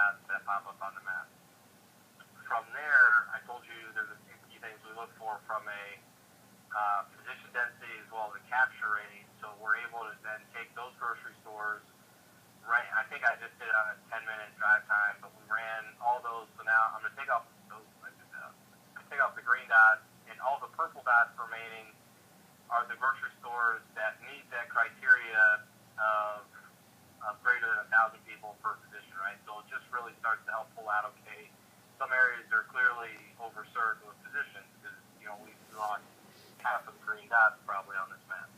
dots that pop up on the map. From there, I told you there's a few key things we look for from a physician density as well as a capture rate. So we're able to then take those grocery stores. Right, I think I just did it on a 10-minute drive time, but we ran all those. So now I'm going to take off those. I take off the green dots, and all the purple dots remaining are the grocery stores that meet that criteria of greater than 1,000 people per physician, right? So it just really starts to help pull out, okay, some areas are clearly overserved with physicians because, we lost half of the green dots probably on this map.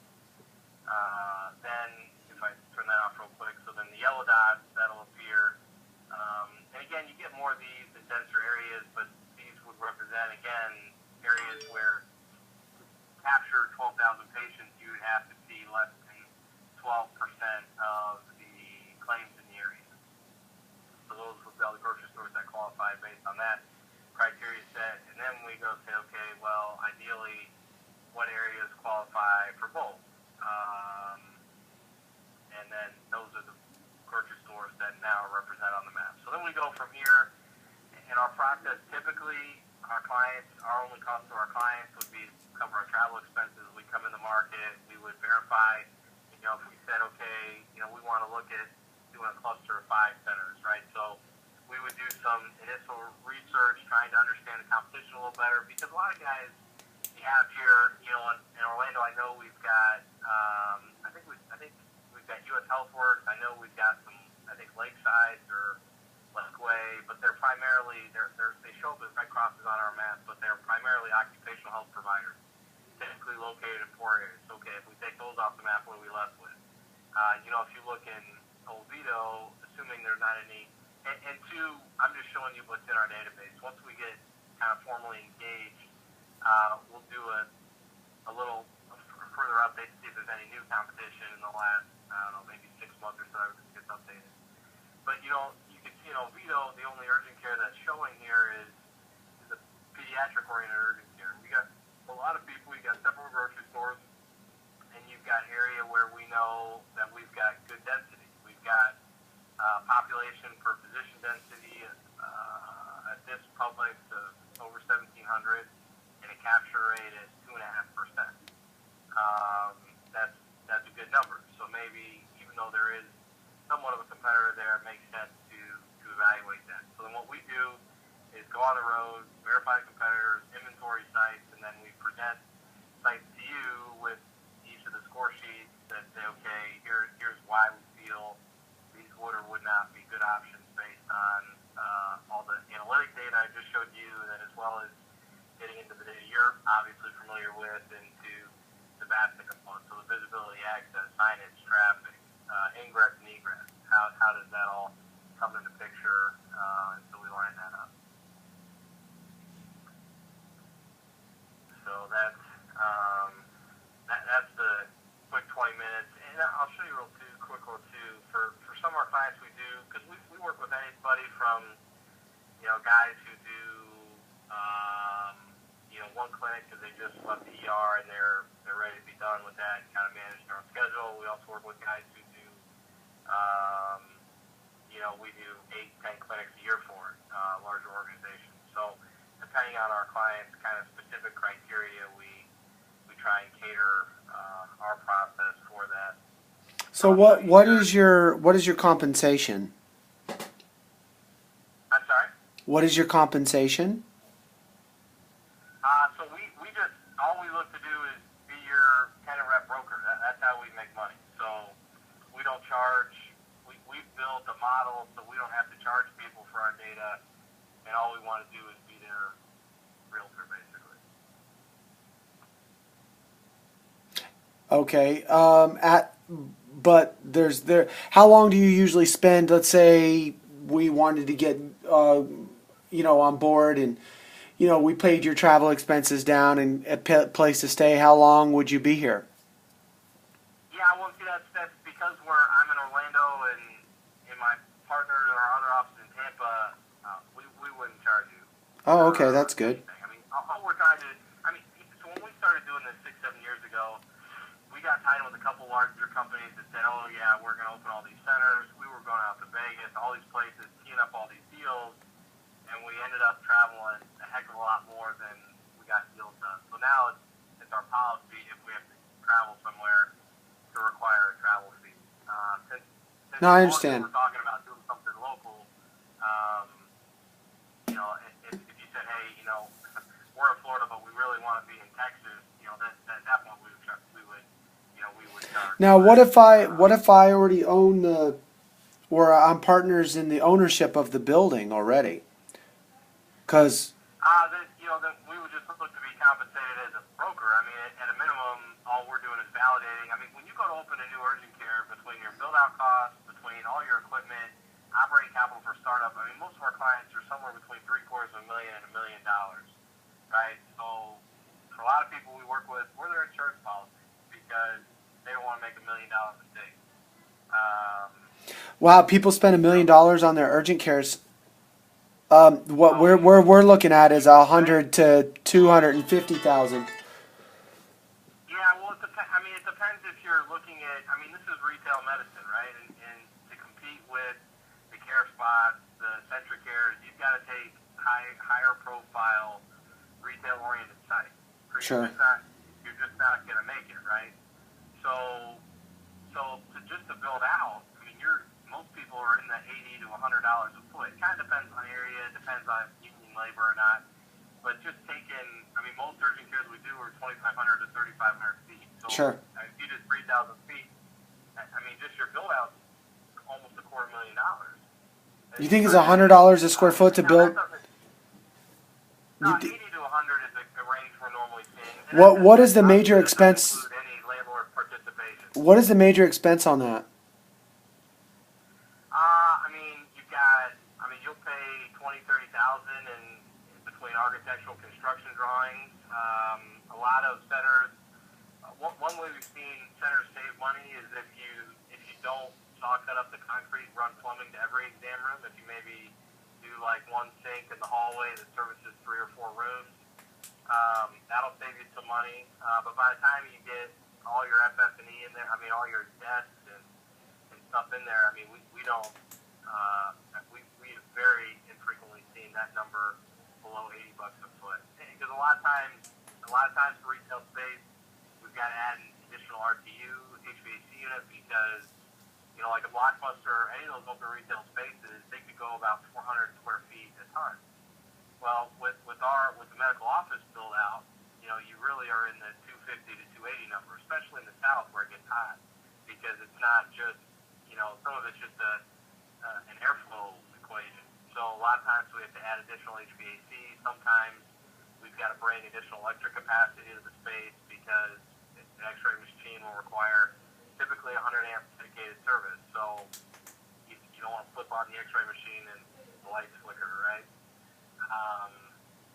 Then, if I turn that off real quick, so then the yellow dots, that'll appear. And again, you get more of these in denser areas, but these would represent, again, areas where capture 12,000 patients, you would have to see less than 12% of the claims in the area. So those would be all the grocery stores that qualify based on that criteria set. And then we go say, okay, well, ideally, what areas qualify for both? And then those are the grocery stores that now represent on the map. So then we go from here. In our process, typically, our only cost to our clients would be to cover our travel expenses. We come in the market, we would verify, if we said, okay, we want to look at doing a cluster of 5 centers, right? So we would do some initial research, trying to understand the competition a little better, because a lot of guys you have here, in Orlando, I know we've got, I think we've got U.S. HealthWorks. I know we've got some, Lakeside or Lakeway, but they're primarily, they show up as red crosses on our map, but they're primarily occupational health providers, typically located in poor areas. Okay, if we take those off the map, what are we left with? If you look in Oviedo, assuming there's not any, and two, I'm just showing you what's in our database. Once we get kind of formally engaged, we'll do a little further update to see if there's any new competition in the last, maybe 6 months or so it gets updated. But, you can see in Oviedo, the only urgent care that's showing here is the pediatric-oriented urgent care. We got a lot of people. You got several grocery stores, and you've got area where we know that we've got good density. We've got population per physician density at this Publix of over 1,700, and a capture rate at 2.5%. That's a good number. So maybe, even though there is somewhat of a competitor there, it makes sense to evaluate that. So then what we do is go on the road, verify competitors, inventory sites, and then we present sites to you with each of the score sheets that say, okay, here's why we feel these would or would not be good options based on all the analytic data I just showed you, and then as well as getting into the data you're obviously familiar with, into the VASTA component, so the visibility, access, signage, traffic, ingress and egress. How does that all come into picture? So we line that up. So that's the quick 20 minutes. And I'll show you quick too. For some of our clients, we do, because we work with anybody from guys who do one clinic because they just left the ER and they're ready to be done with that and kind of manage their own schedule. We also work with guys who do we do 8-10 clinics a year for larger organizations. So depending on our clients' kind of specific criteria, we try and cater our process for that. So what is your compensation? I'm sorry? What is your compensation? So we just, all we look to do is be your kind of rep broker. That's how we make money. So we don't charge. We've built a model so we don't have to charge people for our data, and all we want to do is be their realtor, basically. Okay. But how long do you usually spend? Let's say we wanted to get on board, and we paid your travel expenses down and a place to stay. How long would you be here? Yeah, well, see, that's because I'm in Orlando, and my partner or our other office in Tampa, we wouldn't charge you. Oh, okay, that's good. Anything. I mean, all we're trying to, so when we started doing this 6-7 years ago, we got tied with a couple larger companies that said, oh yeah, we're going to open all these centers. We were going out to Vegas, all these places, teeing up all these deals, and we ended up traveling a heck of a lot more than we got deals done. So now it's our policy if we have to travel somewhere to require a travel fee. Since No, I understand. we're talking about doing something local, you know, if you said, hey, you know, we're in Florida, but we really want to be in Texas, you know, that point we would charge. Now, what if I already own or I'm partners in the ownership of the building already? Because Then we would just look to be compensated as a broker. I mean, at a minimum, all we're doing is validating. I mean, when you go to open a new urgent care, between your build-out costs, between all your equipment, operating capital for startup, I mean, most of our clients are somewhere between $750,000 and $1 million, right? So for a lot of people we work with, we're their insurance policy because they don't want to make $1 million mistake. wow, people spend $1 million on their urgent cares. What we're looking at is 100 to 250,000. Yeah, well, it depends if you're looking at. I mean, this is retail medicine, right? And to compete with the Care Spots, the CentraCares, you've got to take higher profile, retail-oriented sites. Sure. You're just not going to make it, right? So to build out, I mean, most people are in the $80 to $100 a foot. It kind of depends on area, depends on union labor or not. But just taking, I mean, most urgent cares we do are 2,500 to 3,500 feet. So Sure. If you did 3,000 feet, I mean, just your build out's almost $250,000. You think it's $100 a square foot to build? No, 80 to 100 is the range we're normally seeing. What is the major expense? Include any landlord participation. What is the major expense on that? You'll pay $20,000, $30,000 in between architectural construction drawings. A lot of centers. One way we've seen centers save money is if you don't saw cut up the concrete, run plumbing to every exam room. If you maybe do like one sink in the hallway that services 3 or 4 rooms, that'll save you some money. But by the time you get all your FF&E in there, I mean all your desks and stuff in there, I mean we don't. We've very infrequently seen that number below $80 a foot. Because a lot of times for retail space, we've got to add an additional RTU, HVAC unit, because like a Blockbuster, any of those open retail spaces, they could go about 400 square feet a ton. Well, with the medical office build out, you really are in the 250 to 280 number, especially in the south where it gets hot, because it's not just some of it's just an airflow equation. So a lot of times we have to add additional HVAC. Sometimes we've got to bring additional electric capacity to the space because an X-ray machine will require typically 100 amp dedicated service. So you don't want to flip on the X-ray machine and the lights flicker, right?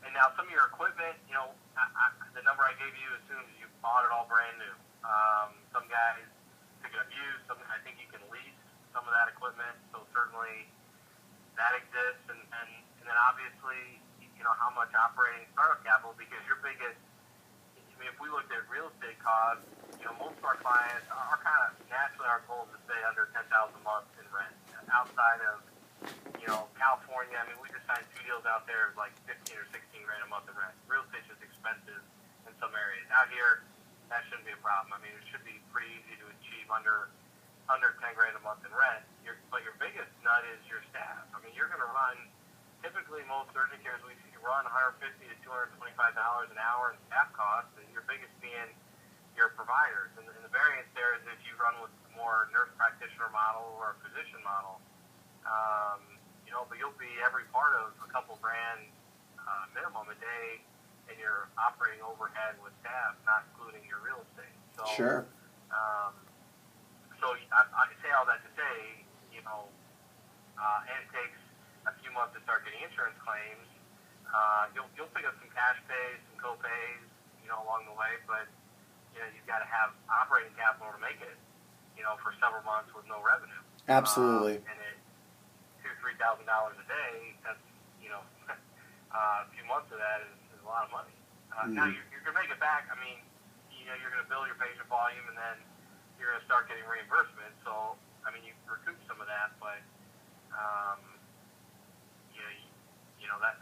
And now some of your equipment, the number I gave you assumes you bought it all brand new. Some guys pick it up used. I think you can lease some of that equipment. So certainly that exists, and then obviously, how much operating startup capital, because your biggest, if we looked at real estate costs, most of our clients are kind of, naturally our goal is to stay under $10,000 a month in rent. Outside of, California, I mean, we just signed 2 deals out there, like 15 or 16 grand a month in rent. Real estate's just expensive in some areas. Out here, that shouldn't be a problem. I mean, it should be pretty easy to achieve under 10 grand a month in rent. But your biggest nut is your staff. I mean, you're going to run, typically most urgent cares we run $150 to $225 an hour in staff costs, and your biggest being your providers. And the variance there is if you run with more nurse practitioner model or a physician model, but you'll be every part of a couple grand minimum a day in your operating overhead with staff, not including your real estate. So, Sure. So I say all that to say, and it takes a few months to start getting insurance claims. You'll pick up some cash pays, some co-pays, along the way, but you've got to have operating capital to make it, for several months with no revenue. Absolutely. And at $2,000 to $3,000 a day, that's a few months of that is a lot of money. Now you're going to make it back. I mean, you're going to build your patient volume, and then you're going to start getting reimbursement. So, I mean, you recoup some of that, but um,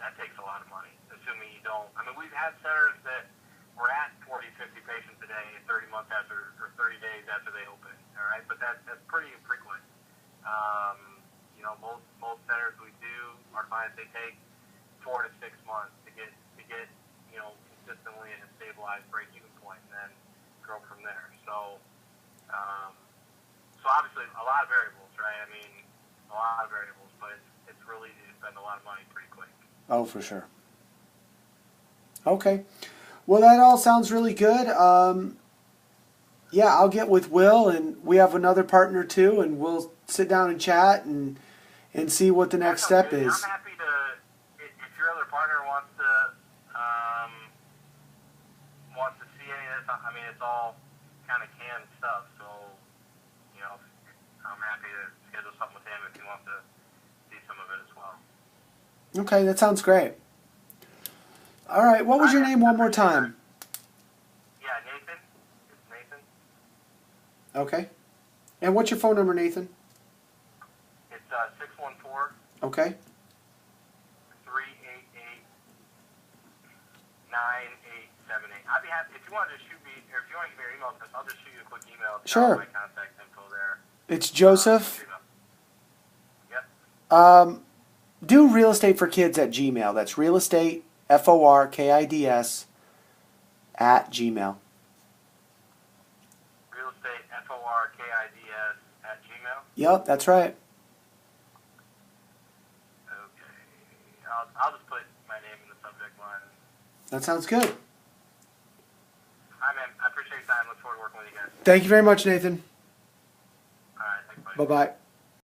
that takes a lot of money. Assuming you don't, I mean, we've had centers that were at 40, 50 patients a day 30 months after, or 30 days after they open. All right, but that's pretty infrequent. Most centers we do, our clients, they take 4 to 6 months to get consistently at a stabilized break-even point, and then grow from there. So obviously a lot of variables, right? I mean, a lot of variables, but it's really easy to spend a lot of money pretty quick. Oh, for sure. Okay. Well, that all sounds really good. Yeah, I'll get with Will, and we have another partner too, and we'll sit down and chat and see what the next step is. I'm happy to, if your other partner wants to see any of this. I mean, it's all kind of canned stuff, so I'm happy to schedule something with him if he wants to see some of it as well. Okay, that sounds great. All right, what was your name one more time? Yeah, Nathan. It's Nathan. Okay. And what's your phone number, Nathan? It's 614. Okay. 388-9878. I'd be happy if you want to just shoot me, or if you want to give me your email address, I'll just shoot you a quick email. Sure. My contact info there. It's Joseph. Yep. Do real estate for kids at Gmail. That's real estate FORKIDS at Gmail. Real estate FORKIDS at Gmail. Yep, that's right. Okay. I'll just put my name in the subject line. That sounds good. Hi, man. I appreciate your time. Look forward to working with you guys. Thank you very much, Nathan. All right. Thanks, buddy. Bye-bye.